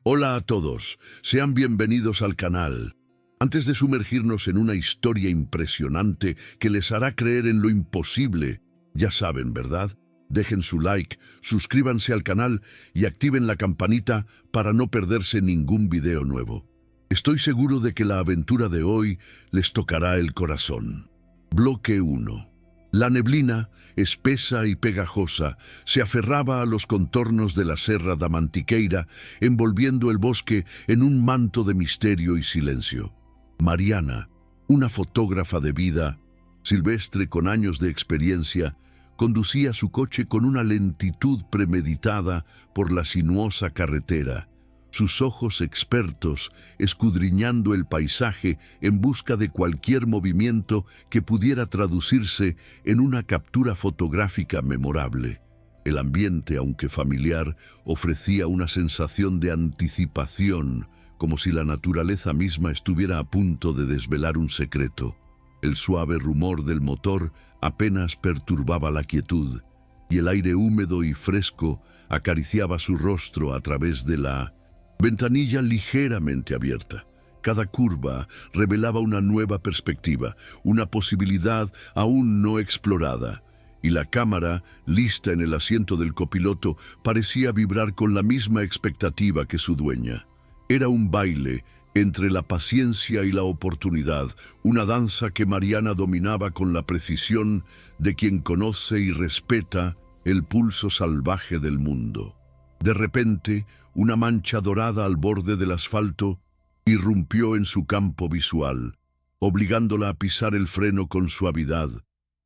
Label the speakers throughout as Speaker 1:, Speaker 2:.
Speaker 1: Hola a todos, sean bienvenidos al canal. Antes de sumergirnos en una historia impresionante que les hará creer en lo imposible, ya saben, ¿verdad? Dejen su like, suscríbanse al canal y activen la campanita para no perderse ningún video nuevo. Estoy seguro de que la aventura de hoy les tocará el corazón. Bloque 1. La neblina, espesa y pegajosa, se aferraba a los contornos de la Serra da Mantiqueira, envolviendo el bosque en un manto de misterio y silencio. Mariana, una fotógrafa de vida silvestre con años de experiencia, conducía su coche con una lentitud premeditada por la sinuosa carretera, sus ojos expertos escudriñando el paisaje en busca de cualquier movimiento que pudiera traducirse en una captura fotográfica memorable. El ambiente, aunque familiar, ofrecía una sensación de anticipación, como si la naturaleza misma estuviera a punto de desvelar un secreto. El suave rumor del motor apenas perturbaba la quietud, y el aire húmedo y fresco acariciaba su rostro a través de la ventanilla ligeramente abierta. Cada curva revelaba una nueva perspectiva, una posibilidad aún no explorada, y la cámara, lista en el asiento del copiloto, parecía vibrar con la misma expectativa que su dueña. Era un baile entre la paciencia y la oportunidad, una danza que Mariana dominaba con la precisión de quien conoce y respeta el pulso salvaje del mundo. De repente, una mancha dorada al borde del asfalto irrumpió en su campo visual, obligándola a pisar el freno con suavidad,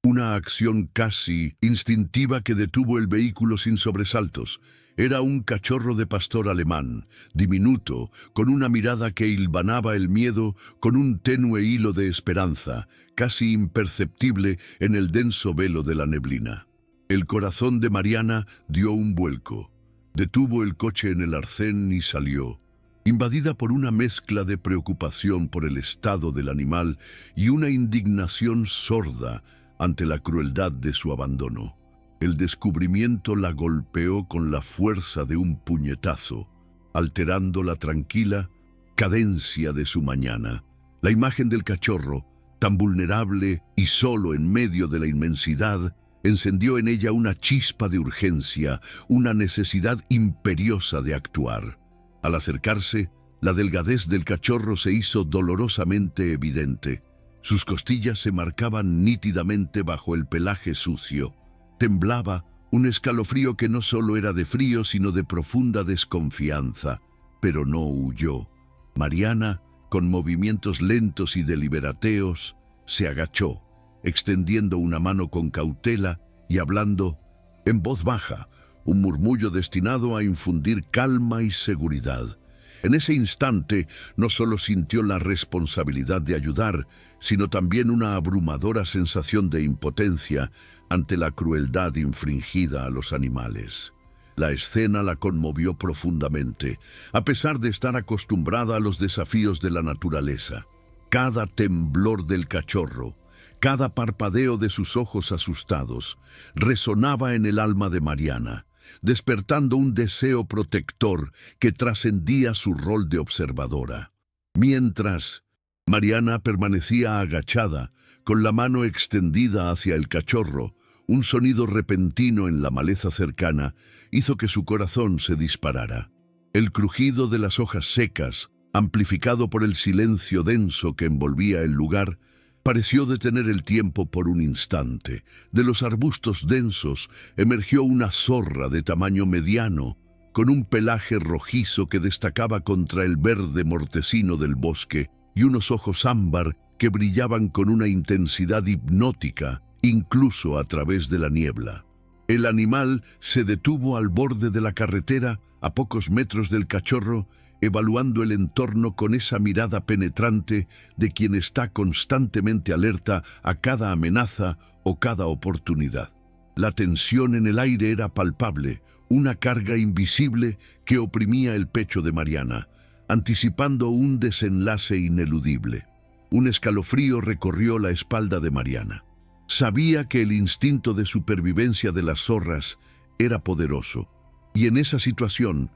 Speaker 1: una acción casi instintiva que detuvo el vehículo sin sobresaltos. Era un cachorro de pastor alemán, diminuto, con una mirada que hilvanaba el miedo con un tenue hilo de esperanza, casi imperceptible en el denso velo de la neblina. El corazón de Mariana dio un vuelco. Detuvo el coche en el arcén y salió, invadida por una mezcla de preocupación por el estado del animal y una indignación sorda ante la crueldad de su abandono. El descubrimiento la golpeó con la fuerza de un puñetazo, alterando la tranquila cadencia de su mañana. La imagen del cachorro, tan vulnerable y solo en medio de la inmensidad, encendió en ella una chispa de urgencia, una necesidad imperiosa de actuar. Al acercarse, la delgadez del cachorro se hizo dolorosamente evidente. Sus costillas se marcaban nítidamente bajo el pelaje sucio. Temblaba un escalofrío que no solo era de frío, sino de profunda desconfianza. Pero no huyó. Mariana, con movimientos lentos y deliberateos, se agachó, extendiendo una mano con cautela y hablando en voz baja, un murmullo destinado a infundir calma y seguridad. En ese instante no solo sintió la responsabilidad de ayudar, sino también una abrumadora sensación de impotencia ante la crueldad infringida a los animales. La escena la conmovió profundamente, a pesar de estar acostumbrada a los desafíos de la naturaleza. Cada temblor del cachorro, cada parpadeo de sus ojos asustados, resonaba en el alma de Mariana, despertando un deseo protector que trascendía su rol de observadora. Mientras, Mariana permanecía agachada, con la mano extendida hacia el cachorro, un sonido repentino en la maleza cercana hizo que su corazón se disparara. El crujido de las hojas secas, amplificado por el silencio denso que envolvía el lugar, pareció detener el tiempo por un instante. De los arbustos densos emergió una zorra de tamaño mediano, con un pelaje rojizo que destacaba contra el verde mortecino del bosque y unos ojos ámbar que brillaban con una intensidad hipnótica, incluso a través de la niebla. El animal se detuvo al borde de la carretera, a pocos metros del cachorro, evaluando el entorno con esa mirada penetrante de quien está constantemente alerta a cada amenaza o cada oportunidad. La tensión en el aire era palpable, una carga invisible que oprimía el pecho de Mariana, anticipando un desenlace ineludible. Un escalofrío recorrió la espalda de Mariana. Sabía que el instinto de supervivencia de las zorras era poderoso, y en esa situación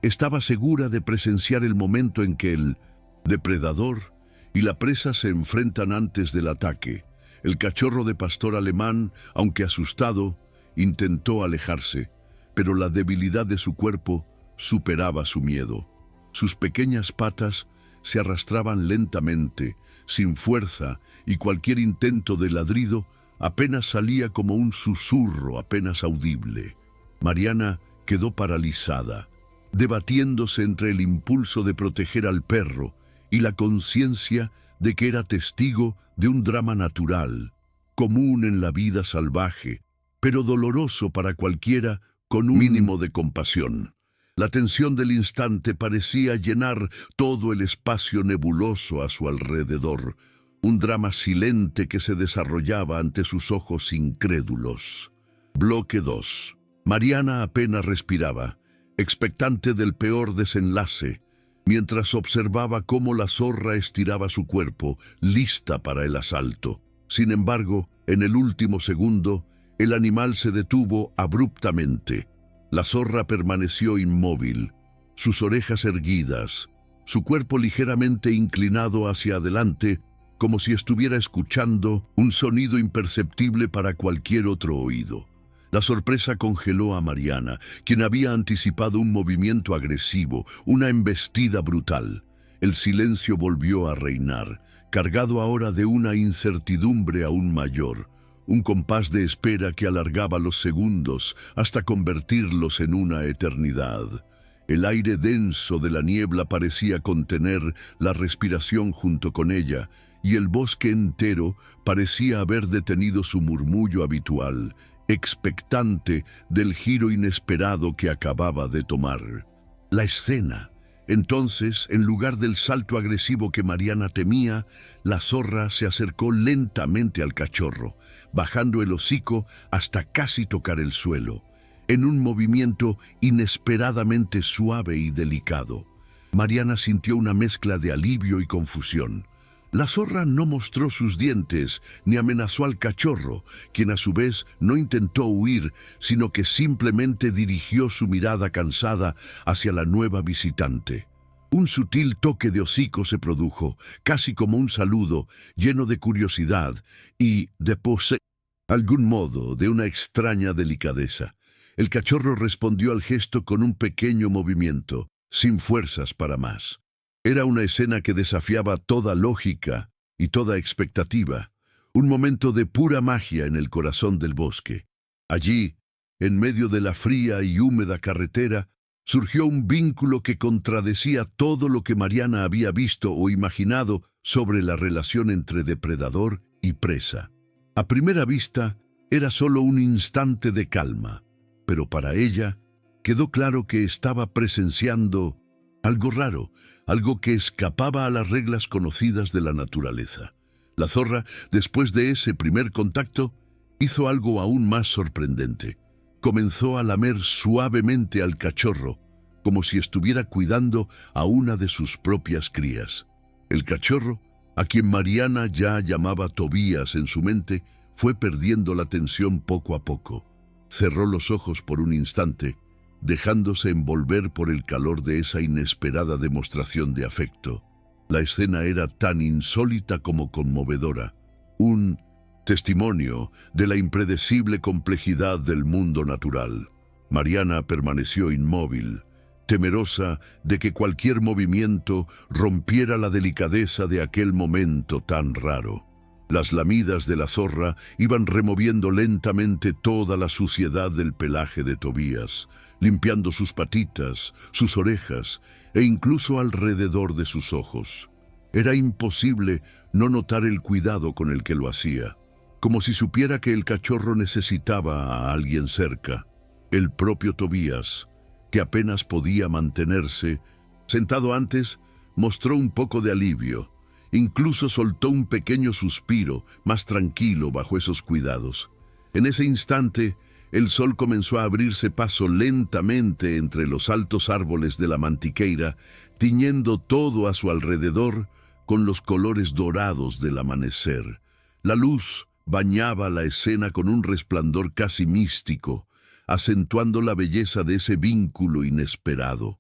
Speaker 1: estaba segura de presenciar el momento en que el depredador y la presa se enfrentan antes del ataque. El cachorro de pastor alemán, aunque asustado, intentó alejarse, pero la debilidad de su cuerpo superaba su miedo. Sus pequeñas patas se arrastraban lentamente, sin fuerza, y cualquier intento de ladrido apenas salía como un susurro apenas audible. Mariana quedó paralizada, debatiéndose entre el impulso de proteger al perro y la conciencia de que era testigo de un drama natural, común en la vida salvaje, pero doloroso para cualquiera con un mínimo de compasión. La tensión del instante parecía llenar todo el espacio nebuloso a su alrededor, un drama silente que se desarrollaba ante sus ojos incrédulos. Bloque 2. Mariana apenas respiraba, expectante del peor desenlace, mientras observaba cómo la zorra estiraba su cuerpo, lista para el asalto. Sin embargo, en el último segundo, el animal se detuvo abruptamente. La zorra permaneció inmóvil, sus orejas erguidas, su cuerpo ligeramente inclinado hacia adelante, como si estuviera escuchando un sonido imperceptible para cualquier otro oído. La sorpresa congeló a Mariana, quien había anticipado un movimiento agresivo, una embestida brutal. El silencio volvió a reinar, cargado ahora de una incertidumbre aún mayor, un compás de espera que alargaba los segundos hasta convertirlos en una eternidad. El aire denso de la niebla parecía contener la respiración junto con ella, y el bosque entero parecía haber detenido su murmullo habitual, expectante del giro inesperado que acababa de tomar. La escena. Entonces, en lugar del salto agresivo que Mariana temía, la zorra se acercó lentamente al cachorro, bajando el hocico hasta casi tocar el suelo, en un movimiento inesperadamente suave y delicado. Mariana sintió una mezcla de alivio y confusión. La zorra no mostró sus dientes ni amenazó al cachorro, quien a su vez no intentó huir, sino que simplemente dirigió su mirada cansada hacia la nueva visitante. Un sutil toque de hocico se produjo, casi como un saludo, lleno de curiosidad y, de algún modo, de una extraña delicadeza. El cachorro respondió al gesto con un pequeño movimiento, sin fuerzas para más. Era una escena que desafiaba toda lógica y toda expectativa, un momento de pura magia en el corazón del bosque. Allí, en medio de la fría y húmeda carretera, surgió un vínculo que contradecía todo lo que Mariana había visto o imaginado sobre la relación entre depredador y presa. A primera vista, era solo un instante de calma, pero para ella quedó claro que estaba presenciando algo raro, algo que escapaba a las reglas conocidas de la naturaleza. La zorra, después de ese primer contacto, hizo algo aún más sorprendente. Comenzó a lamer suavemente al cachorro, como si estuviera cuidando a una de sus propias crías. El cachorro, a quien Mariana ya llamaba Tobías en su mente, fue perdiendo la tensión poco a poco. Cerró los ojos por un instante, dejándose envolver por el calor de esa inesperada demostración de afecto. La escena era tan insólita como conmovedora, un testimonio de la impredecible complejidad del mundo natural. Mariana permaneció inmóvil, temerosa de que cualquier movimiento rompiera la delicadeza de aquel momento tan raro. Las lamidas de la zorra iban removiendo lentamente toda la suciedad del pelaje de Tobías, limpiando sus patitas, sus orejas e incluso alrededor de sus ojos. Era imposible no notar el cuidado con el que lo hacía, como si supiera que el cachorro necesitaba a alguien cerca. El propio Tobías, que apenas podía mantenerse, sentado antes, mostró un poco de alivio. Incluso soltó un pequeño suspiro, más tranquilo bajo esos cuidados. En ese instante, el sol comenzó a abrirse paso lentamente entre los altos árboles de la mantiqueira, tiñendo todo a su alrededor con los colores dorados del amanecer. La luz bañaba la escena con un resplandor casi místico, acentuando la belleza de ese vínculo inesperado.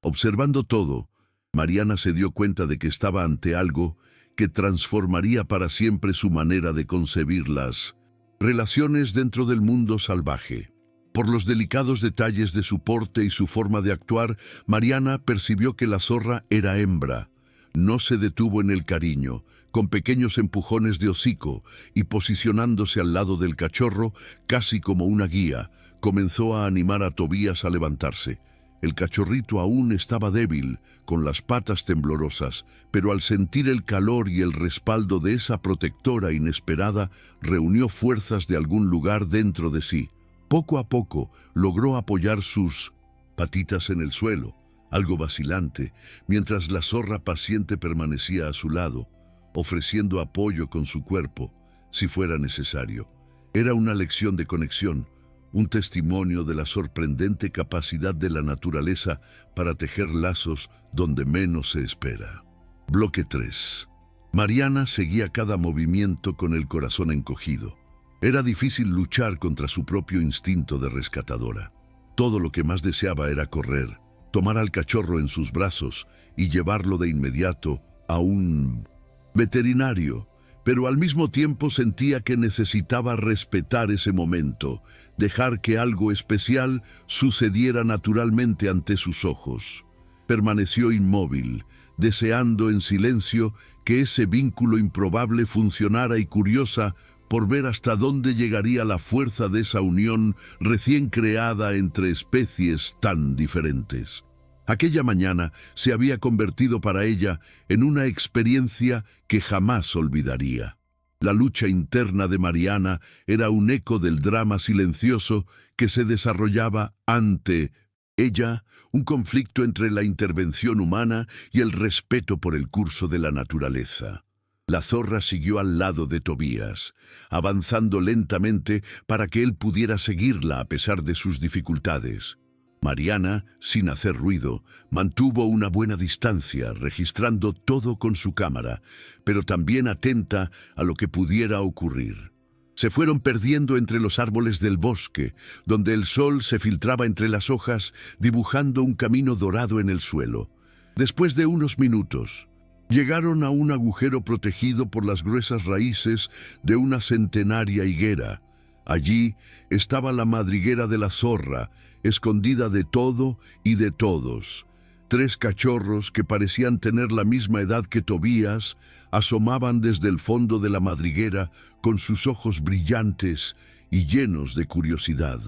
Speaker 1: Observando todo, Mariana se dio cuenta de que estaba ante algo que transformaría para siempre su manera de concebir las relaciones dentro del mundo salvaje. Por los delicados detalles de su porte y su forma de actuar, Mariana percibió que la zorra era hembra. No se detuvo en el cariño, con pequeños empujones de hocico y posicionándose al lado del cachorro, casi como una guía, comenzó a animar a Tobías a levantarse. El cachorrito aún estaba débil, con las patas temblorosas, pero al sentir el calor y el respaldo de esa protectora inesperada, reunió fuerzas de algún lugar dentro de sí. Poco a poco logró apoyar sus patitas en el suelo, algo vacilante, mientras la zorra paciente permanecía a su lado, ofreciendo apoyo con su cuerpo, si fuera necesario. Era una lección de conexión, un testimonio de la sorprendente capacidad de la naturaleza para tejer lazos donde menos se espera. Bloque 3. Mariana seguía cada movimiento con el corazón encogido. Era difícil luchar contra su propio instinto de rescatadora. Todo lo que más deseaba era correr, tomar al cachorro en sus brazos y llevarlo de inmediato a un veterinario, pero al mismo tiempo sentía que necesitaba respetar ese momento, dejar que algo especial sucediera naturalmente ante sus ojos. Permaneció inmóvil, deseando en silencio que ese vínculo improbable funcionara y curiosa por ver hasta dónde llegaría la fuerza de esa unión recién creada entre especies tan diferentes. Aquella mañana se había convertido para ella en una experiencia que jamás olvidaría. La lucha interna de Mariana era un eco del drama silencioso que se desarrollaba ante ella, un conflicto entre la intervención humana y el respeto por el curso de la naturaleza. La zorra siguió al lado de Tobías, avanzando lentamente para que él pudiera seguirla a pesar de sus dificultades. Mariana, sin hacer ruido, mantuvo una buena distancia, registrando todo con su cámara, pero también atenta a lo que pudiera ocurrir. Se fueron perdiendo entre los árboles del bosque, donde el sol se filtraba entre las hojas, dibujando un camino dorado en el suelo. Después de unos minutos, llegaron a un agujero protegido por las gruesas raíces de una centenaria higuera. Allí estaba la madriguera de la zorra, escondida de todo y de todos. 3 cachorros que parecían tener la misma edad que Tobías asomaban desde el fondo de la madriguera con sus ojos brillantes y llenos de curiosidad.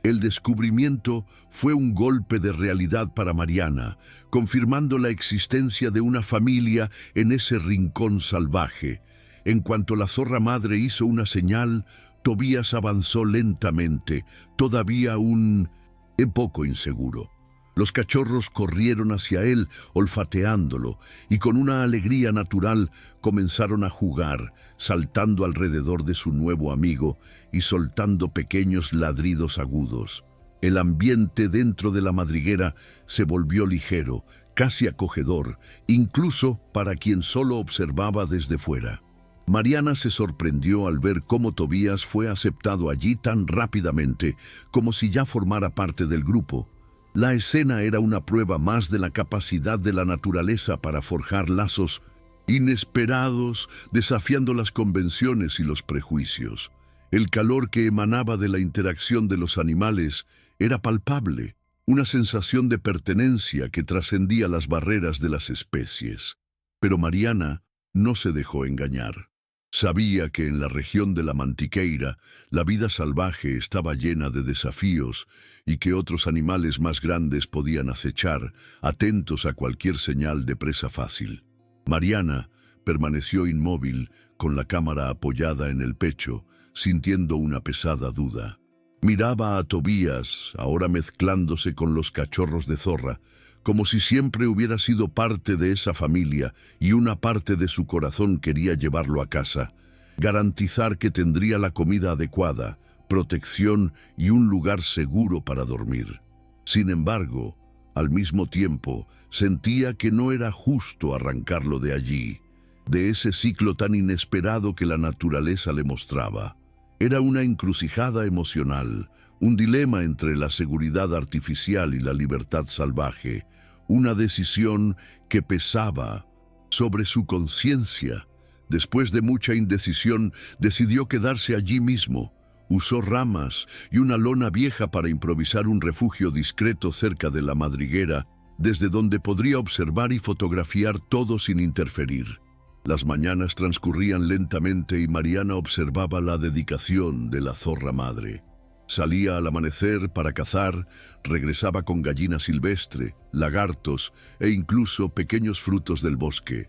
Speaker 1: El descubrimiento fue un golpe de realidad para Mariana, confirmando la existencia de una familia en ese rincón salvaje. En cuanto la zorra madre hizo una señal, Tobías avanzó lentamente, todavía un poco inseguro. Los cachorros corrieron hacia él, olfateándolo, y con una alegría natural comenzaron a jugar, saltando alrededor de su nuevo amigo y soltando pequeños ladridos agudos. El ambiente dentro de la madriguera se volvió ligero, casi acogedor, incluso para quien solo observaba desde fuera. Mariana se sorprendió al ver cómo Tobías fue aceptado allí tan rápidamente, como si ya formara parte del grupo. La escena era una prueba más de la capacidad de la naturaleza para forjar lazos inesperados, desafiando las convenciones y los prejuicios. El calor que emanaba de la interacción de los animales era palpable, una sensación de pertenencia que trascendía las barreras de las especies. Pero Mariana no se dejó engañar. Sabía que en la región de la Mantiqueira la vida salvaje estaba llena de desafíos y que otros animales más grandes podían acechar, atentos a cualquier señal de presa fácil. Mariana permaneció inmóvil, con la cámara apoyada en el pecho, sintiendo una pesada duda. Miraba a Tobías, ahora mezclándose con los cachorros de zorra, como si siempre hubiera sido parte de esa familia y una parte de su corazón quería llevarlo a casa, garantizar que tendría la comida adecuada, protección y un lugar seguro para dormir. Sin embargo, al mismo tiempo, sentía que no era justo arrancarlo de allí, de ese ciclo tan inesperado que la naturaleza le mostraba. Era una encrucijada emocional, un dilema entre la seguridad artificial y la libertad salvaje, una decisión que pesaba sobre su conciencia. Después de mucha indecisión, decidió quedarse allí mismo. Usó ramas y una lona vieja para improvisar un refugio discreto cerca de la madriguera, desde donde podría observar y fotografiar todo sin interferir. Las mañanas transcurrían lentamente y Mariana observaba la dedicación de la zorra madre. Salía al amanecer para cazar, regresaba con gallina silvestre, lagartos e incluso pequeños frutos del bosque.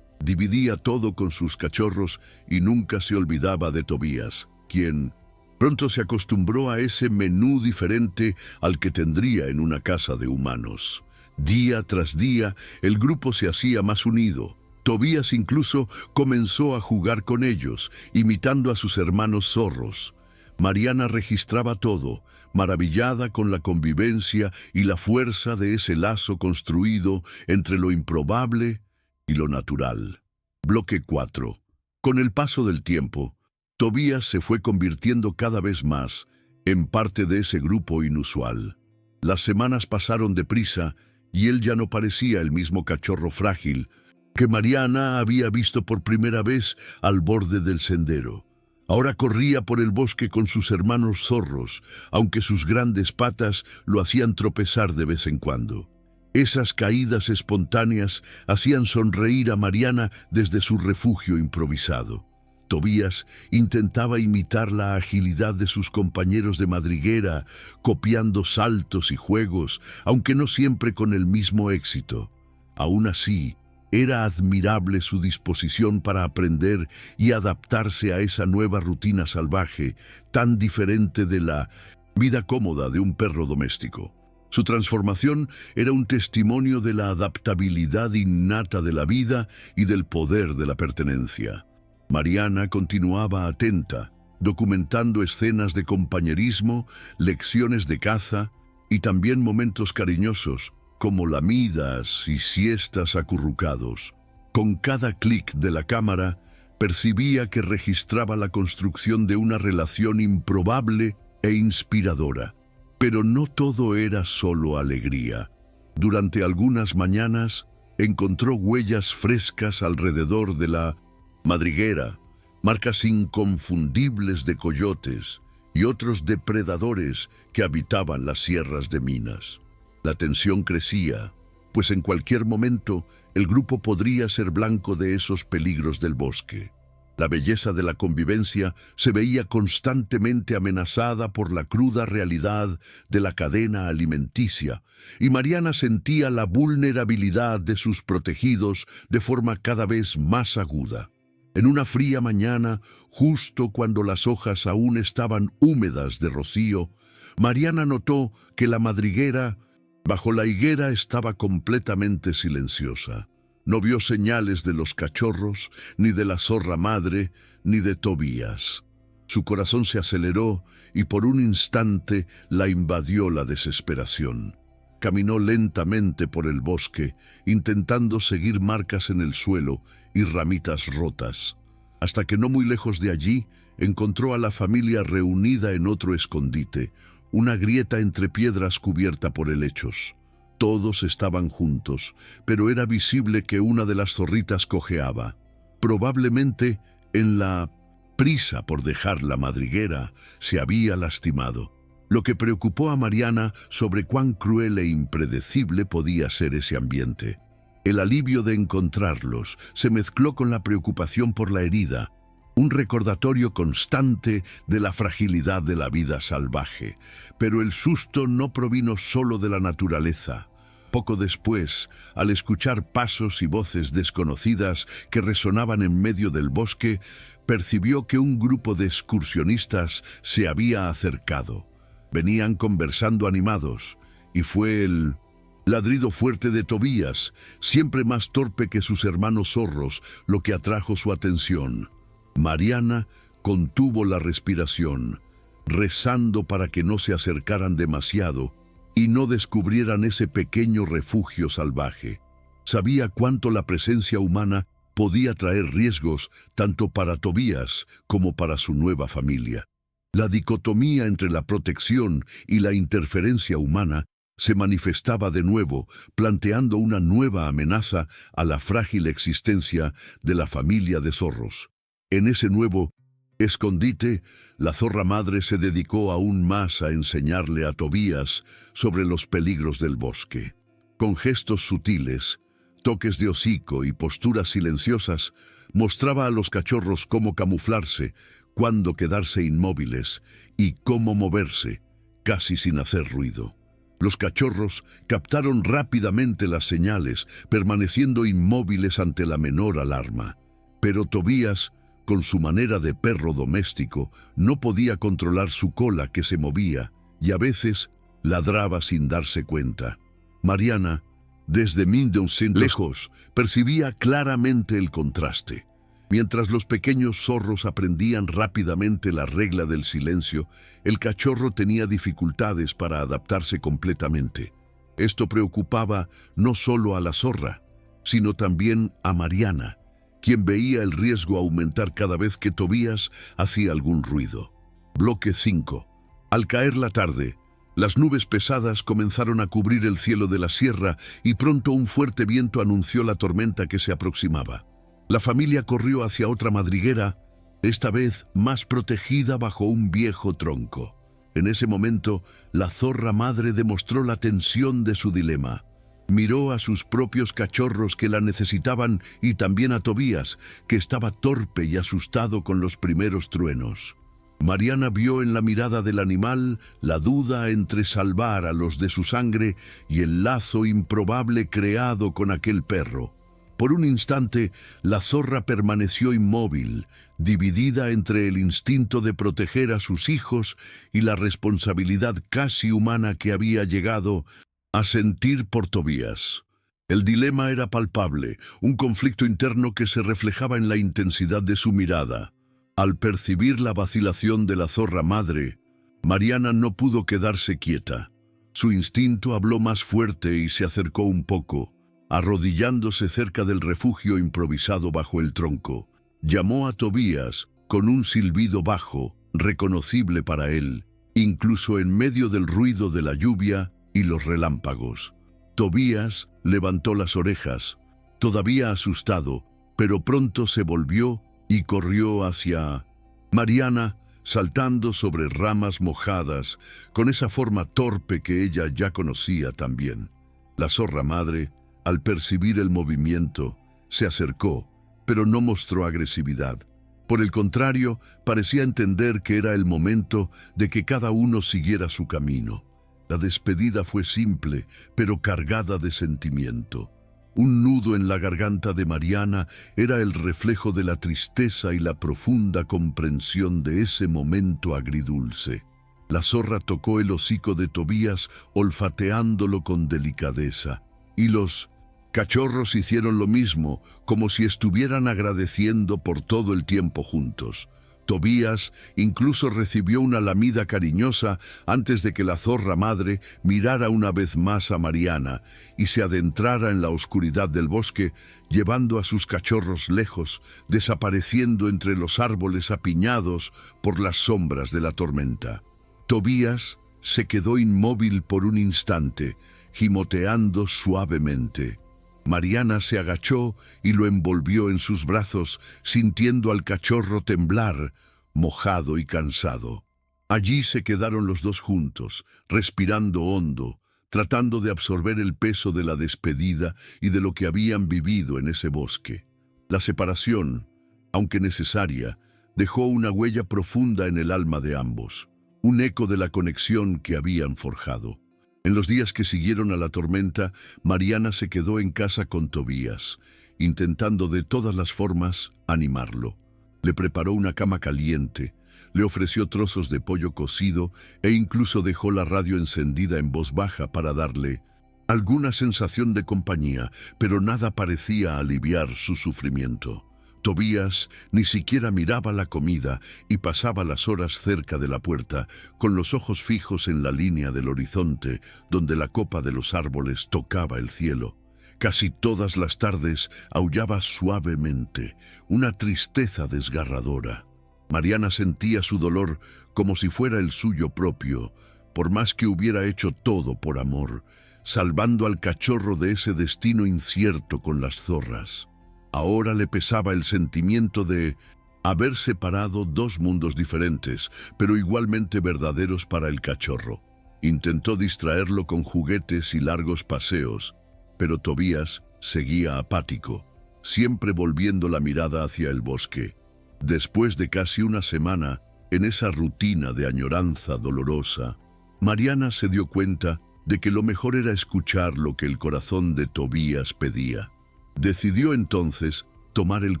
Speaker 1: Dividía todo con sus cachorros y nunca se olvidaba de Tobías, quien pronto se acostumbró a ese menú diferente al que tendría en una casa de humanos. Día tras día, el grupo se hacía más unido. Tobías incluso comenzó a jugar con ellos, imitando a sus hermanos zorros. Mariana registraba todo, maravillada con la convivencia y la fuerza de ese lazo construido entre lo improbable y lo natural. Bloque 4. Con el paso del tiempo, Tobías se fue convirtiendo cada vez más en parte de ese grupo inusual. Las semanas pasaron deprisa y él ya no parecía el mismo cachorro frágil que Mariana había visto por primera vez al borde del sendero. Ahora corría por el bosque con sus hermanos zorros, aunque sus grandes patas lo hacían tropezar de vez en cuando. Esas caídas espontáneas hacían sonreír a Mariana desde su refugio improvisado. Tobías intentaba imitar la agilidad de sus compañeros de madriguera, copiando saltos y juegos, aunque no siempre con el mismo éxito. Aún así, era admirable su disposición para aprender y adaptarse a esa nueva rutina salvaje, tan diferente de la vida cómoda de un perro doméstico. Su transformación era un testimonio de la adaptabilidad innata de la vida y del poder de la pertenencia. Mariana continuaba atenta, documentando escenas de compañerismo, lecciones de caza y también momentos cariñosos, como lamidas y siestas acurrucados. Con cada clic de la cámara, percibía que registraba la construcción de una relación improbable e inspiradora. Pero no todo era solo alegría. Durante algunas mañanas, encontró huellas frescas alrededor de la madriguera, marcas inconfundibles de coyotes y otros depredadores que habitaban las sierras de Minas. La tensión crecía, pues en cualquier momento el grupo podría ser blanco de esos peligros del bosque. La belleza de la convivencia se veía constantemente amenazada por la cruda realidad de la cadena alimenticia, y Mariana sentía la vulnerabilidad de sus protegidos de forma cada vez más aguda. En una fría mañana, justo cuando las hojas aún estaban húmedas de rocío, Mariana notó que la madriguera bajo la higuera estaba completamente silenciosa. No vio señales de los cachorros, ni de la zorra madre, ni de Tobías. Su corazón se aceleró y por un instante la invadió la desesperación. Caminó lentamente por el bosque, intentando seguir marcas en el suelo y ramitas rotas, hasta que no muy lejos de allí encontró a la familia reunida en otro escondite, una grieta entre piedras cubierta por helechos. Todos estaban juntos, pero era visible que una de las zorritas cojeaba. Probablemente, en la prisa por dejar la madriguera, se había lastimado, lo que preocupó a Mariana sobre cuán cruel e impredecible podía ser ese ambiente. El alivio de encontrarlos se mezcló con la preocupación por la herida, un recordatorio constante de la fragilidad de la vida salvaje. Pero el susto no provino solo de la naturaleza. Poco después, al escuchar pasos y voces desconocidas que resonaban en medio del bosque, percibió que un grupo de excursionistas se había acercado. Venían conversando animados, y fue el ladrido fuerte de Tobías, siempre más torpe que sus hermanos zorros, lo que atrajo su atención. Mariana contuvo la respiración, rezando para que no se acercaran demasiado y no descubrieran ese pequeño refugio salvaje. Sabía cuánto la presencia humana podía traer riesgos tanto para Tobías como para su nueva familia. La dicotomía entre la protección y la interferencia humana se manifestaba de nuevo, planteando una nueva amenaza a la frágil existencia de la familia de zorros. En ese nuevo escondite, la zorra madre se dedicó aún más a enseñarle a Tobías sobre los peligros del bosque. Con gestos sutiles, toques de hocico y posturas silenciosas, mostraba a los cachorros cómo camuflarse, cuándo quedarse inmóviles y cómo moverse, casi sin hacer ruido. Los cachorros captaron rápidamente las señales, permaneciendo inmóviles ante la menor alarma. Pero Tobías, con su manera de perro doméstico, no podía controlar su cola que se movía y a veces ladraba sin darse cuenta. Mariana, desde lejos, percibía claramente el contraste. Mientras los pequeños zorros aprendían rápidamente la regla del silencio, el cachorro tenía dificultades para adaptarse completamente. Esto preocupaba no solo a la zorra, sino también a Mariana, quien veía el riesgo aumentar cada vez que Tobías hacía algún ruido. Bloque 5. Al caer la tarde, las nubes pesadas comenzaron a cubrir el cielo de la sierra y pronto un fuerte viento anunció la tormenta que se aproximaba. La familia corrió hacia otra madriguera, esta vez más protegida bajo un viejo tronco. En ese momento, la zorra madre demostró la tensión de su dilema. Miró a sus propios cachorros que la necesitaban y también a Tobías, que estaba torpe y asustado con los primeros truenos. Mariana vio en la mirada del animal la duda entre salvar a los de su sangre y el lazo improbable creado con aquel perro. Por un instante, la zorra permaneció inmóvil, dividida entre el instinto de proteger a sus hijos y la responsabilidad casi humana que había llegado a sentir por Tobías. El dilema era palpable, un conflicto interno que se reflejaba en la intensidad de su mirada. Al percibir la vacilación de la zorra madre, Mariana no pudo quedarse quieta. Su instinto habló más fuerte y se acercó un poco, arrodillándose cerca del refugio improvisado bajo el tronco. Llamó a Tobías con un silbido bajo, reconocible para él, incluso en medio del ruido de la lluvia y los relámpagos. Tobías levantó las orejas, todavía asustado, pero pronto se volvió y corrió hacia Mariana, saltando sobre ramas mojadas, con esa forma torpe que ella ya conocía también. La zorra madre, al percibir el movimiento, se acercó, pero no mostró agresividad. Por el contrario, parecía entender que era el momento de que cada uno siguiera su camino. La despedida fue simple, pero cargada de sentimiento. Un nudo en la garganta de Mariana era el reflejo de la tristeza y la profunda comprensión de ese momento agridulce. La zorra tocó el hocico de Tobías, olfateándolo con delicadeza, y los cachorros hicieron lo mismo, como si estuvieran agradeciendo por todo el tiempo juntos. Tobías incluso recibió una lamida cariñosa antes de que la zorra madre mirara una vez más a Mariana y se adentrara en la oscuridad del bosque, llevando a sus cachorros lejos, desapareciendo entre los árboles apiñados por las sombras de la tormenta. Tobías se quedó inmóvil por un instante, gimoteando suavemente. Mariana se agachó y lo envolvió en sus brazos, sintiendo al cachorro temblar, mojado y cansado. Allí se quedaron los dos juntos, respirando hondo, tratando de absorber el peso de la despedida y de lo que habían vivido en ese bosque. La separación, aunque necesaria, dejó una huella profunda en el alma de ambos, un eco de la conexión que habían forjado. En los días que siguieron a la tormenta, Mariana se quedó en casa con Tobías, intentando de todas las formas animarlo. Le preparó una cama caliente, le ofreció trozos de pollo cocido e incluso dejó la radio encendida en voz baja para darle alguna sensación de compañía, pero nada parecía aliviar su sufrimiento. Tobías ni siquiera miraba la comida y pasaba las horas cerca de la puerta, con los ojos fijos en la línea del horizonte, donde la copa de los árboles tocaba el cielo. Casi todas las tardes aullaba suavemente, una tristeza desgarradora. Mariana sentía su dolor como si fuera el suyo propio, por más que hubiera hecho todo por amor, salvando al cachorro de ese destino incierto con las zorras. Ahora le pesaba el sentimiento de haber separado dos mundos diferentes, pero igualmente verdaderos para el cachorro. Intentó distraerlo con juguetes y largos paseos, pero Tobías seguía apático, siempre volviendo la mirada hacia el bosque. Después de casi una semana, en esa rutina de añoranza dolorosa, Mariana se dio cuenta de que lo mejor era escuchar lo que el corazón de Tobías pedía. Decidió entonces tomar el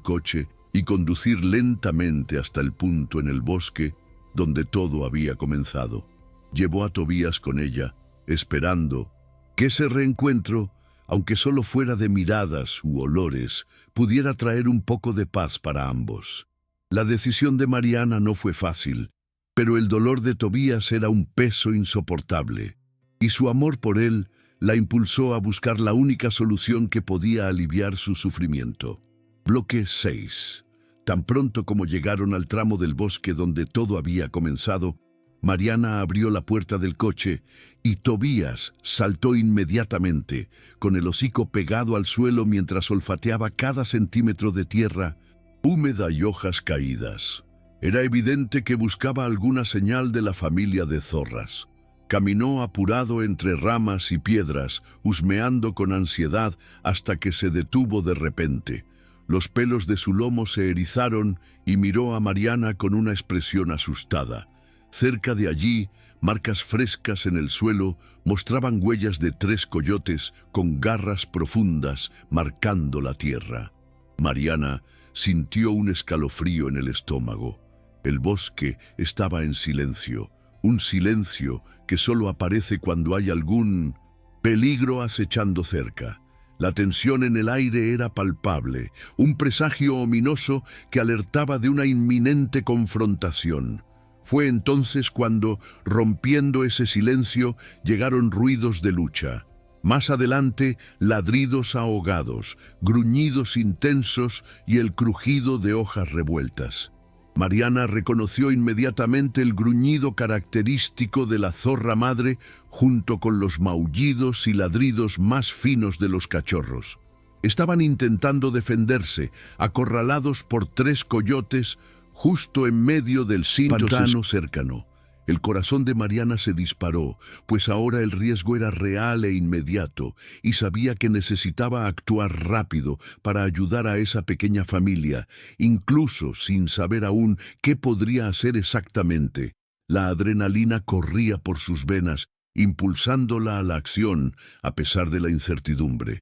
Speaker 1: coche y conducir lentamente hasta el punto en el bosque donde todo había comenzado. Llevó a Tobías con ella, esperando que ese reencuentro, aunque solo fuera de miradas u olores, pudiera traer un poco de paz para ambos. La decisión de Mariana no fue fácil, pero el dolor de Tobías era un peso insoportable, y su amor por él la impulsó a buscar la única solución que podía aliviar su sufrimiento. Bloque 6. Tan pronto como llegaron al tramo del bosque donde todo había comenzado, Mariana abrió la puerta del coche y Tobías saltó inmediatamente, con el hocico pegado al suelo mientras olfateaba cada centímetro de tierra húmeda y hojas caídas. Era evidente que buscaba alguna señal de la familia de zorras. Caminó apurado entre ramas y piedras, husmeando con ansiedad hasta que se detuvo de repente. Los pelos de su lomo se erizaron y miró a Mariana con una expresión asustada. Cerca de allí, marcas frescas en el suelo mostraban huellas de 3 coyotes con garras profundas marcando la tierra. Mariana sintió un escalofrío en el estómago. El bosque estaba en silencio, un silencio que solo aparece cuando hay algún peligro acechando cerca. La tensión en el aire era palpable, un presagio ominoso que alertaba de una inminente confrontación. Fue entonces cuando, rompiendo ese silencio, llegaron ruidos de lucha. Más adelante, ladridos ahogados, gruñidos intensos y el crujido de hojas revueltas. Mariana reconoció inmediatamente el gruñido característico de la zorra madre junto con los maullidos y ladridos más finos de los cachorros. Estaban intentando defenderse, acorralados por 3 coyotes justo en medio del pantano cercano. El corazón de Mariana se disparó, pues ahora el riesgo era real e inmediato, y sabía que necesitaba actuar rápido para ayudar a esa pequeña familia, incluso sin saber aún qué podría hacer exactamente. La adrenalina corría por sus venas, impulsándola a la acción, a pesar de la incertidumbre.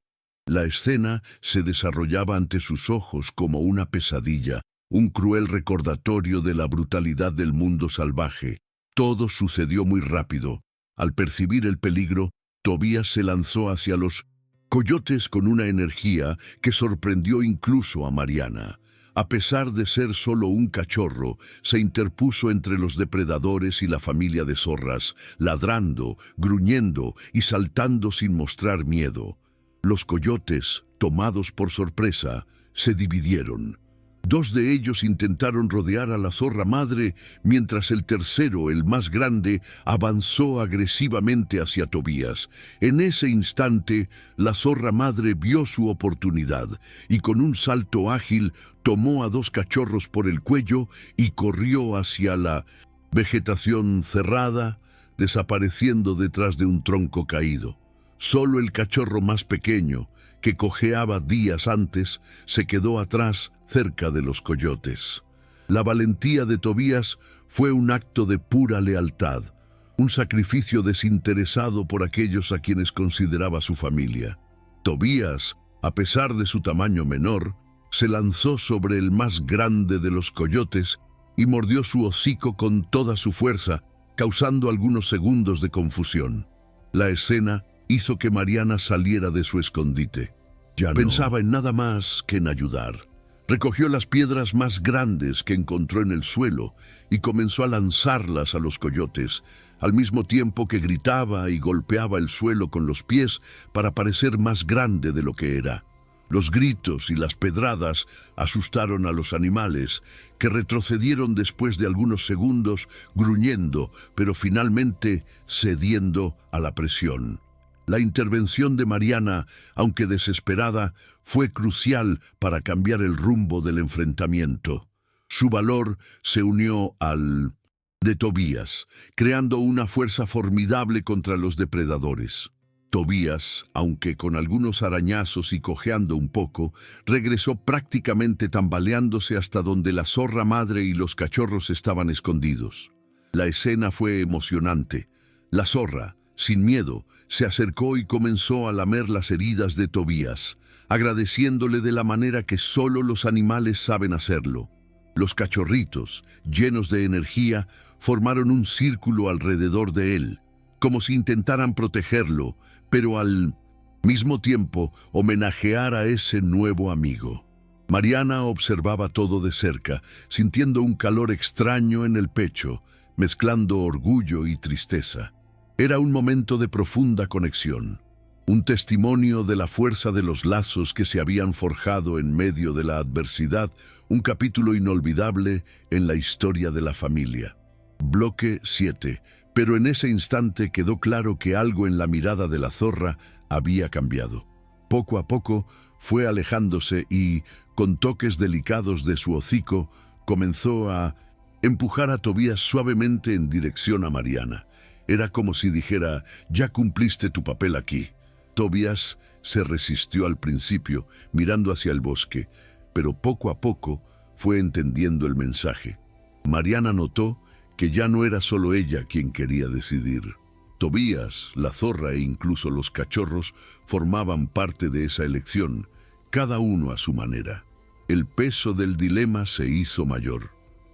Speaker 1: La escena se desarrollaba ante sus ojos como una pesadilla, un cruel recordatorio de la brutalidad del mundo salvaje. Todo sucedió muy rápido. Al percibir el peligro, Tobías se lanzó hacia los coyotes con una energía que sorprendió incluso a Mariana. A pesar de ser solo un cachorro, se interpuso entre los depredadores y la familia de zorras, ladrando, gruñendo y saltando sin mostrar miedo. Los coyotes, tomados por sorpresa, se dividieron. 2 de ellos intentaron rodear a la zorra madre, mientras el tercero, el más grande, avanzó agresivamente hacia Tobías. En ese instante, la zorra madre vio su oportunidad y con un salto ágil tomó a 2 cachorros por el cuello y corrió hacia la vegetación cerrada, desapareciendo detrás de un tronco caído. Solo el cachorro más pequeño, que cojeaba días antes, se quedó atrás, cerca de los coyotes. La valentía de Tobías fue un acto de pura lealtad, un sacrificio desinteresado por aquellos a quienes consideraba su familia. Tobías, a pesar de su tamaño menor, se lanzó sobre el más grande de los coyotes y mordió su hocico con toda su fuerza, causando algunos segundos de confusión. La escena hizo que Mariana saliera de su escondite. Ya no pensaba en nada más que en ayudar. Recogió las piedras más grandes que encontró en el suelo y comenzó a lanzarlas a los coyotes, al mismo tiempo que gritaba y golpeaba el suelo con los pies para parecer más grande de lo que era. Los gritos y las pedradas asustaron a los animales, que retrocedieron después de algunos segundos, gruñendo, pero finalmente cediendo a la presión. La intervención de Mariana, aunque desesperada, fue crucial para cambiar el rumbo del enfrentamiento. Su valor se unió al de Tobías, creando una fuerza formidable contra los depredadores. Tobías, aunque con algunos arañazos y cojeando un poco, regresó prácticamente tambaleándose hasta donde la zorra madre y los cachorros estaban escondidos. La escena fue emocionante. La zorra, sin miedo, se acercó y comenzó a lamer las heridas de Tobías, agradeciéndole de la manera que solo los animales saben hacerlo. Los cachorritos, llenos de energía, formaron un círculo alrededor de él, como si intentaran protegerlo, pero al mismo tiempo homenajear a ese nuevo amigo. Mariana observaba todo de cerca, sintiendo un calor extraño en el pecho, mezclando orgullo y tristeza. Era un momento de profunda conexión, un testimonio de la fuerza de los lazos que se habían forjado en medio de la adversidad, un capítulo inolvidable en la historia de la familia. Bloque 7. Pero en ese instante quedó claro que algo en la mirada de la zorra había cambiado. Poco a poco fue alejándose y, con toques delicados de su hocico, comenzó a empujar a Tobías suavemente en dirección a Mariana. Era como si dijera: «Ya cumpliste tu papel aquí». Tobías se resistió al principio, mirando hacia el bosque, pero poco a poco fue entendiendo el mensaje. Mariana notó que ya no era solo ella quien quería decidir. Tobías, la zorra e incluso los cachorros formaban parte de esa elección, cada uno a su manera. El peso del dilema se hizo mayor.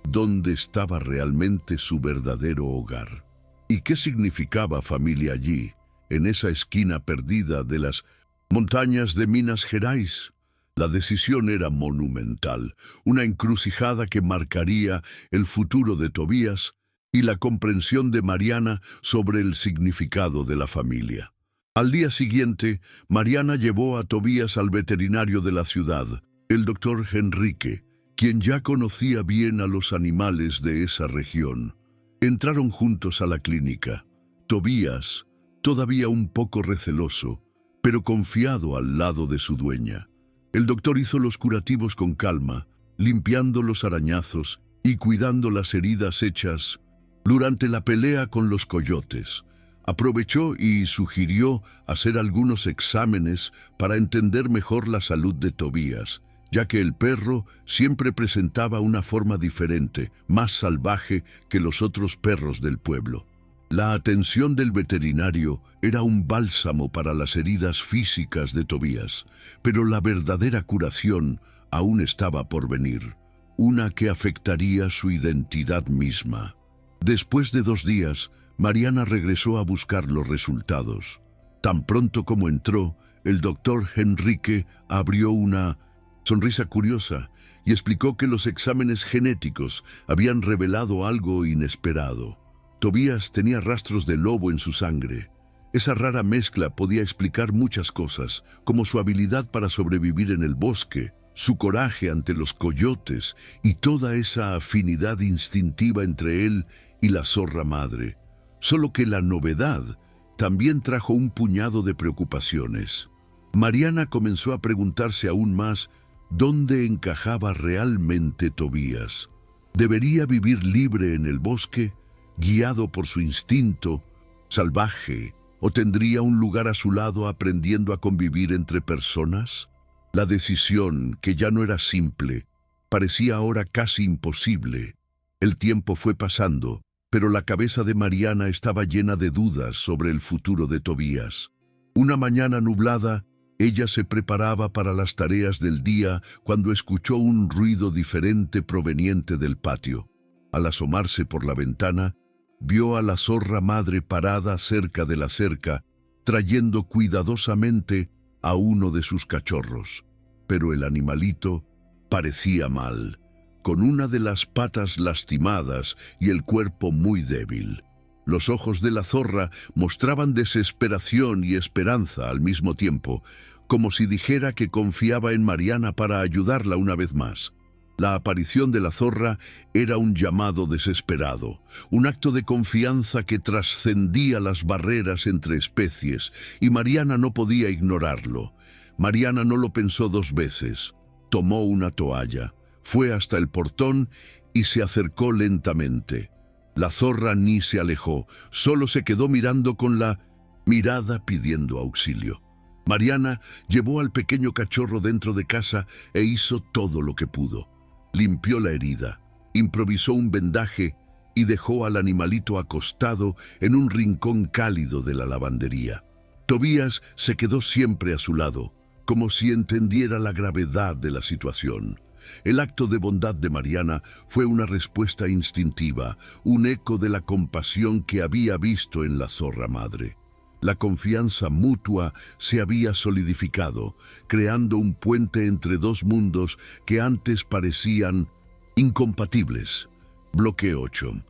Speaker 1: ¿Dónde estaba realmente su verdadero hogar? ¿Y qué significaba familia allí, en esa esquina perdida de las montañas de Minas Gerais? La decisión era monumental, una encrucijada que marcaría el futuro de Tobías y la comprensión de Mariana sobre el significado de la familia. Al día siguiente, Mariana llevó a Tobías al veterinario de la ciudad, el doctor Henrique, quien ya conocía bien a los animales de esa región. Entraron juntos a la clínica. Tobías, todavía un poco receloso, pero confiado al lado de su dueña. El doctor hizo los curativos con calma, limpiando los arañazos y cuidando las heridas hechas durante la pelea con los coyotes. Aprovechó y sugirió hacer algunos exámenes para entender mejor la salud de Tobías, ya que el perro siempre presentaba una forma diferente, más salvaje que los otros perros del pueblo. La atención del veterinario era un bálsamo para las heridas físicas de Tobías, pero la verdadera curación aún estaba por venir, una que afectaría su identidad misma. Después de 2 días, Mariana regresó a buscar los resultados. Tan pronto como entró, el doctor Henrique abrió una sonrisa curiosa y explicó que los exámenes genéticos habían revelado algo inesperado. Tobías tenía rastros de lobo en su sangre. Esa rara mezcla podía explicar muchas cosas, como su habilidad para sobrevivir en el bosque, su coraje ante los coyotes y toda esa afinidad instintiva entre él y la zorra madre. Solo que la novedad también trajo un puñado de preocupaciones. Mariana comenzó a preguntarse aún más dónde encajaba realmente Tobías. ¿Debería vivir libre en el bosque, guiado por su instinto salvaje, o tendría un lugar a su lado aprendiendo a convivir entre personas? La decisión, que ya no era simple, parecía ahora casi imposible. El tiempo fue pasando, pero la cabeza de Mariana estaba llena de dudas sobre el futuro de Tobías. Una mañana nublada, ella se preparaba para las tareas del día cuando escuchó un ruido diferente proveniente del patio. Al asomarse por la ventana, vio a la zorra madre parada cerca de la cerca, trayendo cuidadosamente a uno de sus cachorros. Pero el animalito parecía mal, con una de las patas lastimadas y el cuerpo muy débil. Los ojos de la zorra mostraban desesperación y esperanza al mismo tiempo, como si dijera que confiaba en Mariana para ayudarla una vez más. La aparición de la zorra era un llamado desesperado, un acto de confianza que trascendía las barreras entre especies, y Mariana no podía ignorarlo. Mariana no lo pensó dos veces. Tomó una toalla, fue hasta el portón y se acercó lentamente. La zorra ni se alejó, solo se quedó mirando con la mirada pidiendo auxilio. Mariana llevó al pequeño cachorro dentro de casa e hizo todo lo que pudo. Limpió la herida, improvisó un vendaje y dejó al animalito acostado en un rincón cálido de la lavandería. Tobías se quedó siempre a su lado, como si entendiera la gravedad de la situación. El acto de bondad de Mariana fue una respuesta instintiva, un eco de la compasión que había visto en la zorra madre. La confianza mutua se había solidificado, creando un puente entre dos mundos que antes parecían incompatibles. Bloque 8.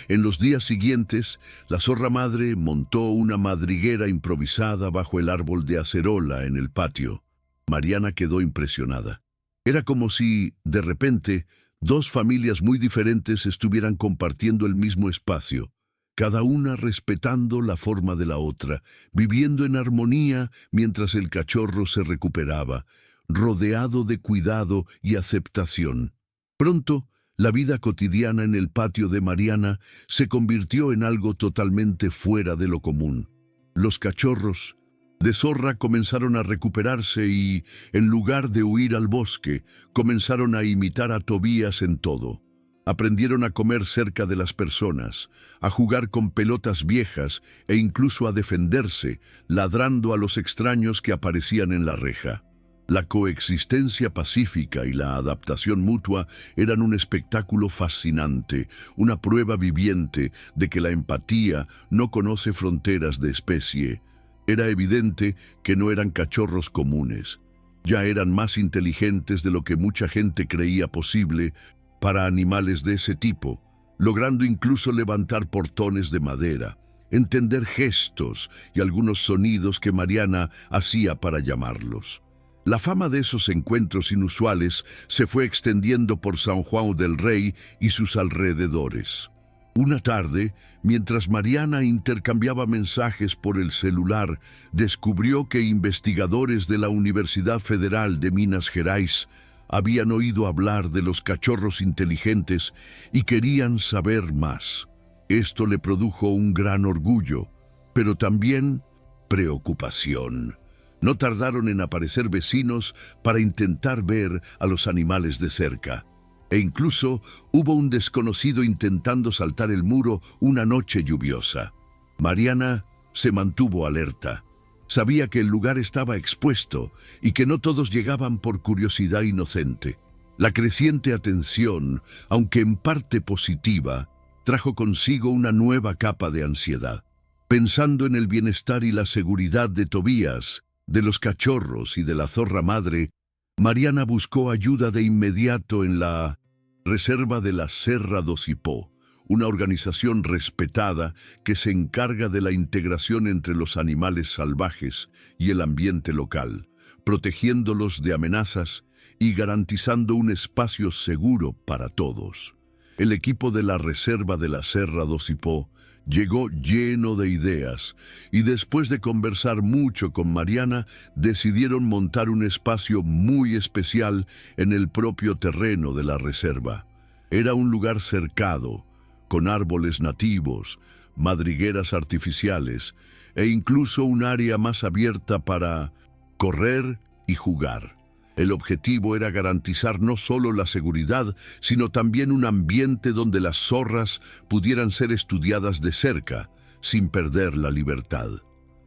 Speaker 1: En los días siguientes, la zorra madre montó una madriguera improvisada bajo el árbol de acerola en el patio. Mariana quedó impresionada. Era como si, de repente, dos familias muy diferentes estuvieran compartiendo el mismo espacio, cada una respetando la forma de la otra, viviendo en armonía mientras el cachorro se recuperaba, rodeado de cuidado y aceptación. Pronto, la vida cotidiana en el patio de Mariana se convirtió en algo totalmente fuera de lo común. Los cachorros de zorra comenzaron a recuperarse y, en lugar de huir al bosque, comenzaron a imitar a Tobías en todo. Aprendieron a comer cerca de las personas, a jugar con pelotas viejas e incluso a defenderse, ladrando a los extraños que aparecían en la reja. La coexistencia pacífica y la adaptación mutua eran un espectáculo fascinante, una prueba viviente de que la empatía no conoce fronteras de especie. Era evidente que no eran cachorros comunes. Ya eran más inteligentes de lo que mucha gente creía posible para animales de ese tipo, logrando incluso levantar portones de madera, entender gestos y algunos sonidos que Mariana hacía para llamarlos. La fama de esos encuentros inusuales se fue extendiendo por San Juan del Rey y sus alrededores. Una tarde, mientras Mariana intercambiaba mensajes por el celular, descubrió que investigadores de la Universidad Federal de Minas Gerais habían oído hablar de los cachorros inteligentes y querían saber más. Esto le produjo un gran orgullo, pero también preocupación. No tardaron en aparecer vecinos para intentar ver a los animales de cerca. E incluso hubo un desconocido intentando saltar el muro una noche lluviosa. Mariana se mantuvo alerta. Sabía que el lugar estaba expuesto y que no todos llegaban por curiosidad inocente. La creciente atención, aunque en parte positiva, trajo consigo una nueva capa de ansiedad. Pensando en el bienestar y la seguridad de Tobías, de los cachorros y de la zorra madre, Mariana buscó ayuda de inmediato en la Reserva de la Serra do Cipó, una organización respetada que se encarga de la integración entre los animales salvajes y el ambiente local, protegiéndolos de amenazas y garantizando un espacio seguro para todos. El equipo de la Reserva de la Serra do Cipó llegó lleno de ideas y después de conversar mucho con Mariana, decidieron montar un espacio muy especial en el propio terreno de la reserva. Era un lugar cercado, con árboles nativos, madrigueras artificiales e incluso un área más abierta para correr y jugar. El objetivo era garantizar no solo la seguridad, sino también un ambiente donde las zorras pudieran ser estudiadas de cerca, sin perder la libertad.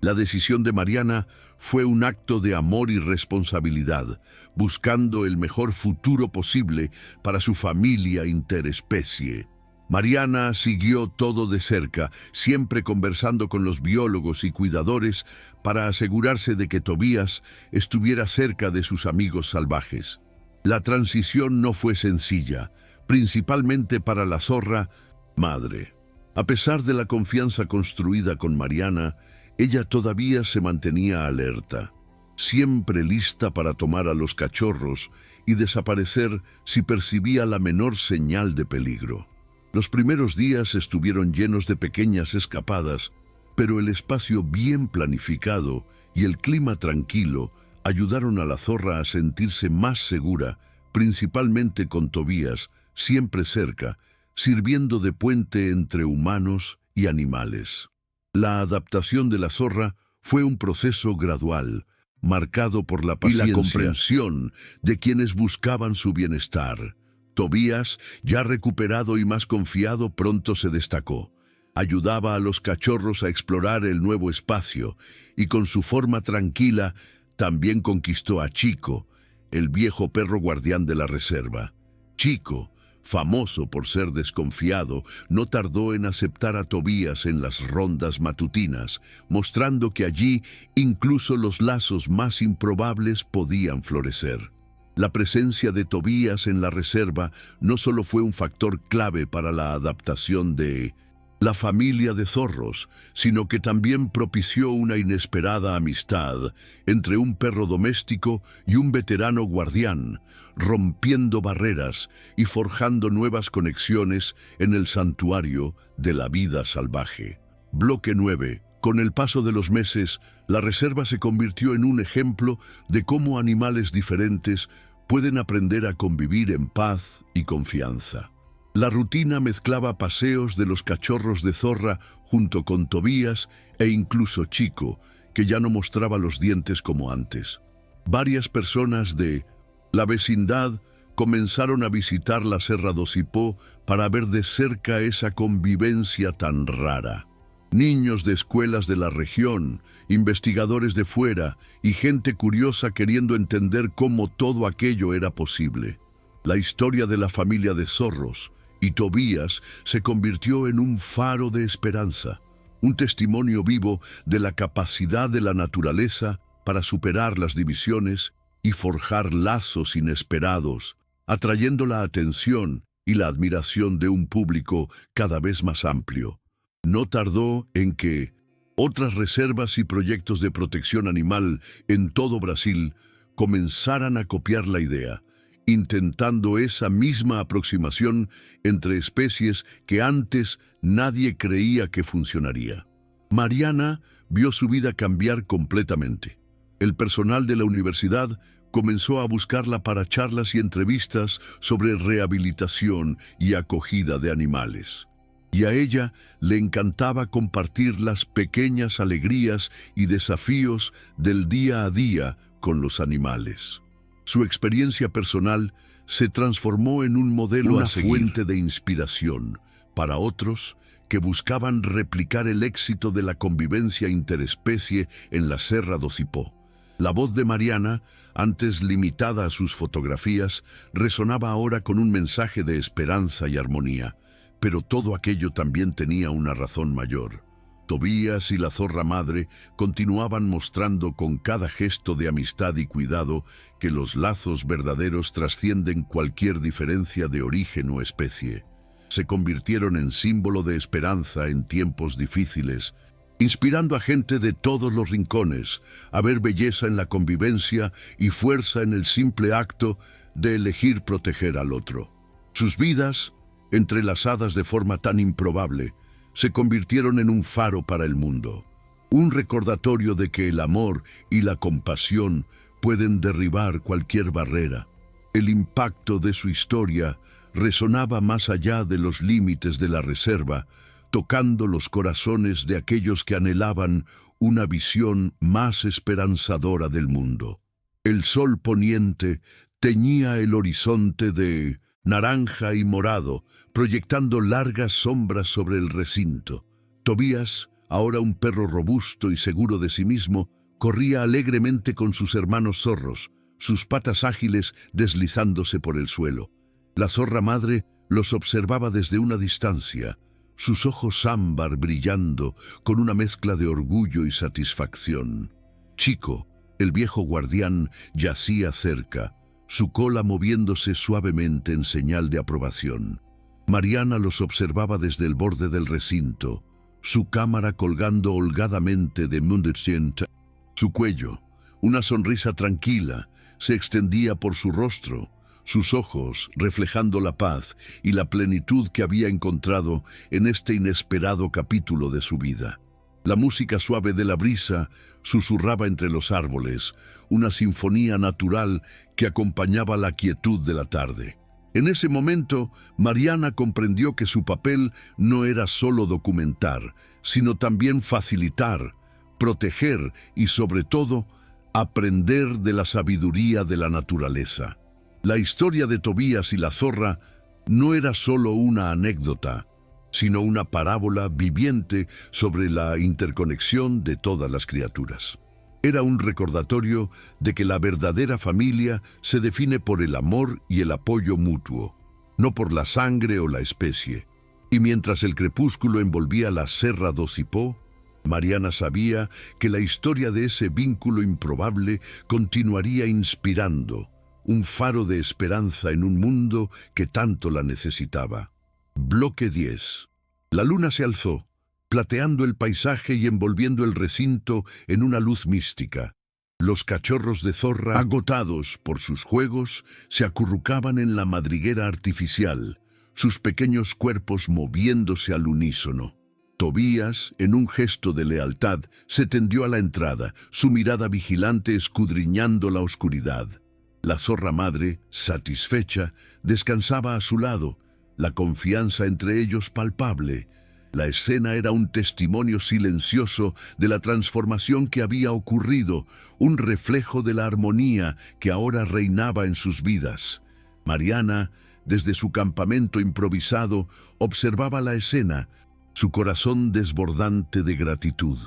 Speaker 1: La decisión de Mariana fue un acto de amor y responsabilidad, buscando el mejor futuro posible para su familia interespecie. Mariana siguió todo de cerca, siempre conversando con los biólogos y cuidadores para asegurarse de que Tobías estuviera cerca de sus amigos salvajes. La transición no fue sencilla, principalmente para la zorra madre. A pesar de la confianza construida con Mariana, ella todavía se mantenía alerta. siempre lista para tomar a los cachorros y desaparecer si percibía la menor señal de peligro. Los primeros días estuvieron llenos de pequeñas escapadas, pero el espacio bien planificado y el clima tranquilo ayudaron a la zorra a sentirse más segura, principalmente con Tobías, siempre cerca, sirviendo de puente entre humanos y animales. La adaptación de la zorra fue un proceso gradual, marcado por la paciencia y la comprensión de quienes buscaban su bienestar. Tobías, ya recuperado y más confiado, pronto se destacó. Ayudaba a los cachorros a explorar el nuevo espacio y con su forma tranquila también conquistó a Chico, el viejo perro guardián de la reserva. Chico, famoso por ser desconfiado, no tardó en aceptar a Tobías en las rondas matutinas, mostrando que allí incluso los lazos más improbables podían florecer. La presencia de Tobías en la reserva no solo fue un factor clave para la adaptación de la familia de zorros, sino que también propició una inesperada amistad entre un perro doméstico y un veterano guardián, rompiendo barreras y forjando nuevas conexiones en el santuario de la vida salvaje. Bloque 9. Con el paso de los meses, la reserva se convirtió en un ejemplo de cómo animales diferentes pueden aprender a convivir en paz y confianza. La rutina mezclaba paseos de los cachorros de zorra junto con Tobías e incluso Chico, que ya no mostraba los dientes como antes. Varias personas de la vecindad comenzaron a visitar la Serra do Cipó para ver de cerca esa convivencia tan rara. Niños de escuelas de la región, investigadores de fuera y gente curiosa queriendo entender cómo todo aquello era posible. La historia de la familia de zorros y Tobías se convirtió en un faro de esperanza, un testimonio vivo de la capacidad de la naturaleza para superar las divisiones y forjar lazos inesperados, atrayendo la atención y la admiración de un público cada vez más amplio. No tardó en que otras reservas y proyectos de protección animal en todo Brasil comenzaran a copiar la idea, intentando esa misma aproximación entre especies que antes nadie creía que funcionaría. Mariana vio su vida cambiar completamente. El personal de la universidad comenzó a buscarla para charlas y entrevistas sobre rehabilitación y acogida de animales. Y a ella le encantaba compartir las pequeñas alegrías y desafíos del día a día con los animales. Su experiencia personal se transformó en un modelo a seguir, una fuente de inspiración para otros que buscaban replicar el éxito de la convivencia interespecie en la Serra do Cipó. La voz de Mariana, antes limitada a sus fotografías, resonaba ahora con un mensaje de esperanza y armonía. Pero todo aquello también tenía una razón mayor. Tobías y la zorra madre continuaban mostrando con cada gesto de amistad y cuidado que los lazos verdaderos trascienden cualquier diferencia de origen o especie. Se convirtieron en símbolo de esperanza en tiempos difíciles, inspirando a gente de todos los rincones a ver belleza en la convivencia y fuerza en el simple acto de elegir proteger al otro. Sus vidas, entrelazadas de forma tan improbable, se convirtieron en un faro para el mundo, un recordatorio de que el amor y la compasión pueden derribar cualquier barrera. El impacto de su historia resonaba más allá de los límites de la reserva, tocando los corazones de aquellos que anhelaban una visión más esperanzadora del mundo. El sol poniente teñía el horizonte de naranja y morado, proyectando largas sombras sobre el recinto. Tobías, ahora un perro robusto y seguro de sí mismo, corría alegremente con sus hermanos zorros, sus patas ágiles deslizándose por el suelo. La zorra madre los observaba desde una distancia, sus ojos ámbar brillando con una mezcla de orgullo y satisfacción. Chico, el viejo guardián, yacía cerca, su cola moviéndose suavemente en señal de aprobación. Mariana los observaba desde el borde del recinto, su cámara colgando holgadamente de Mundercient. Su cuello, Una sonrisa tranquila se extendía por su rostro, sus ojos reflejando la paz y la plenitud que había encontrado en este inesperado capítulo de su vida. La música suave de la brisa susurraba entre los árboles, una sinfonía natural que acompañaba la quietud de la tarde. En ese momento, Mariana comprendió que su papel no era solo documentar, sino también facilitar, proteger y, sobre todo, aprender de la sabiduría de la naturaleza. La historia de Tobías y la zorra no era solo una anécdota, sino una parábola viviente sobre la interconexión de todas las criaturas. Era un recordatorio de que la verdadera familia se define por el amor y el apoyo mutuo, no por la sangre o la especie. Y mientras el crepúsculo envolvía la Serra do Cipó, Mariana sabía que la historia de ese vínculo improbable continuaría inspirando, un faro de esperanza en un mundo que tanto la necesitaba. Bloque 10. La luna se alzó, plateando el paisaje y envolviendo el recinto en una luz mística. Los cachorros de zorra, agotados por sus juegos, se acurrucaban en la madriguera artificial, sus pequeños cuerpos moviéndose al unísono. Tobías, en un gesto de lealtad, se tendió a la entrada, su mirada vigilante escudriñando la oscuridad. La zorra madre, satisfecha, descansaba a su lado, la confianza entre ellos palpable. La escena era un testimonio silencioso de la transformación que había ocurrido, un reflejo de la armonía que ahora reinaba en sus vidas. Mariana, desde su campamento improvisado, observaba la escena, su corazón desbordante de gratitud.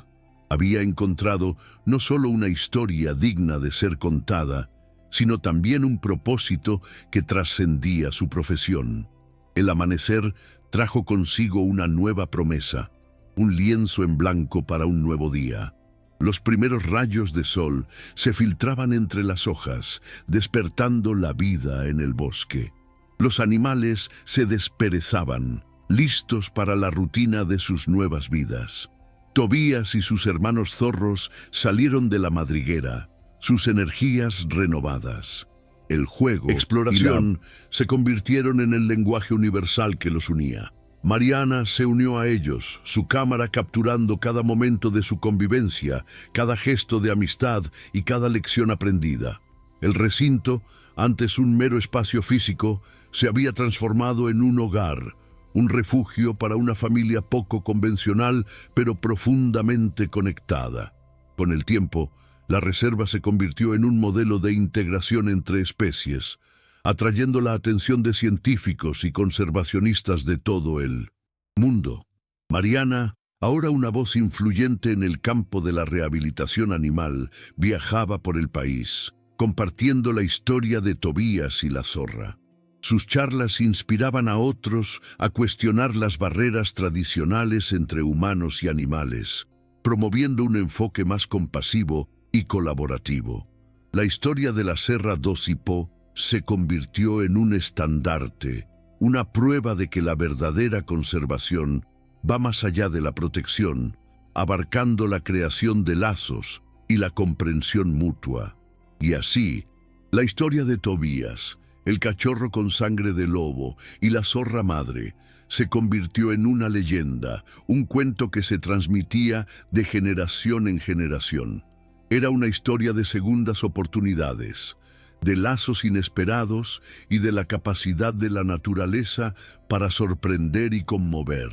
Speaker 1: Había encontrado no solo una historia digna de ser contada, sino también un propósito que trascendía su profesión. El amanecer trajo consigo una nueva promesa, un lienzo en blanco para un nuevo día. Los primeros rayos de sol se filtraban entre las hojas, despertando la vida en el bosque. Los animales se desperezaban, listos para la rutina de sus nuevas vidas. Tobías y sus hermanos zorros salieron de la madriguera, sus energías renovadas. El juego, exploración, se convirtieron en el lenguaje universal que los unía. Mariana se unió a ellos, su cámara capturando cada momento de su convivencia, cada gesto de amistad y cada lección aprendida. El recinto, antes un mero espacio físico, se había transformado en un hogar, un refugio para una familia poco convencional, pero profundamente conectada. Con el tiempo, la reserva se convirtió en un modelo de integración entre especies, atrayendo la atención de científicos y conservacionistas de todo el mundo. Mariana, ahora una voz influyente en el campo de la rehabilitación animal, viajaba por el país, compartiendo la historia de Tobías y la zorra. Sus charlas inspiraban a otros a cuestionar las barreras tradicionales entre humanos y animales, promoviendo un enfoque más compasivo y colaborativo. La historia de la Serra do Cipó se convirtió en un estandarte, una prueba de que la verdadera conservación va más allá de la protección, abarcando la creación de lazos y la comprensión mutua. Y así, la historia de Tobías, el cachorro con sangre de lobo y la zorra madre, se convirtió en una leyenda, un cuento que se transmitía de generación en generación. Era una historia de segundas oportunidades, de lazos inesperados y de la capacidad de la naturaleza para sorprender y conmover.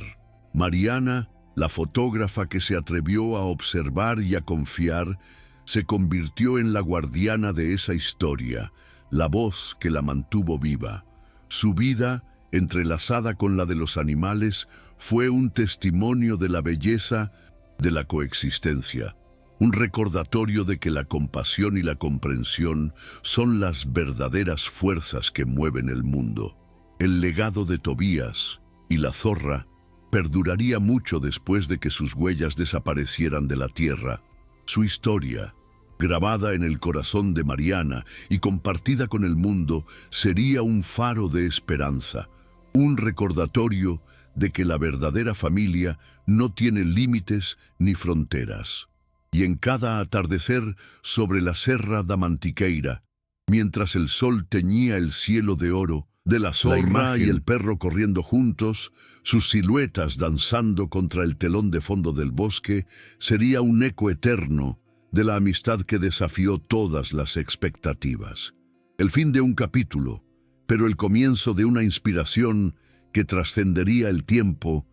Speaker 1: Mariana, la fotógrafa que se atrevió a observar y a confiar, se convirtió en la guardiana de esa historia, la voz que la mantuvo viva. Su vida, entrelazada con la de los animales, fue un testimonio de la belleza de la coexistencia. Un recordatorio de que la compasión y la comprensión son las verdaderas fuerzas que mueven el mundo. El legado de Tobías y la zorra perduraría mucho después de que sus huellas desaparecieran de la tierra. Su historia, grabada en el corazón de Mariana y compartida con el mundo, sería un faro de esperanza, un recordatorio de que la verdadera familia no tiene límites ni fronteras. y en cada atardecer sobre la Serra da Mantiqueira, mientras el sol teñía el cielo de oro, de la zorra y el perro corriendo juntos, sus siluetas danzando contra el telón de fondo del bosque, sería un eco eterno de la amistad que desafió todas las expectativas. El fin de un capítulo, pero el comienzo de una inspiración que trascendería el tiempo